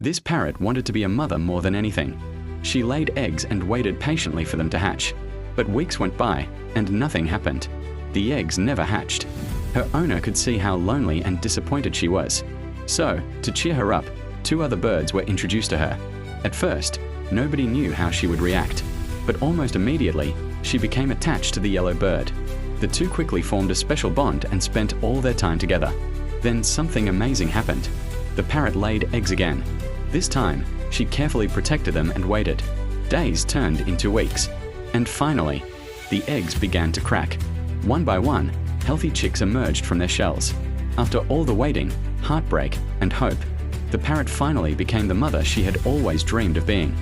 This parrot wanted to be a mother more than anything. She laid eggs and waited patiently for them to hatch. But weeks went by, and nothing happened. The eggs never hatched. Her owner could see how lonely and disappointed she was. So, to cheer her up, 2 other birds were introduced to her. At first, nobody knew how she would react, but almost immediately, she became attached to the yellow bird. The 2 quickly formed a special bond and spent all their time together. Then something amazing happened. The parrot laid eggs again. This time, she carefully protected them and waited. Days turned into weeks. And finally, the eggs began to crack. One by one, healthy chicks emerged from their shells. After all the waiting, heartbreak, and hope, the parrot finally became the mother she had always dreamed of being.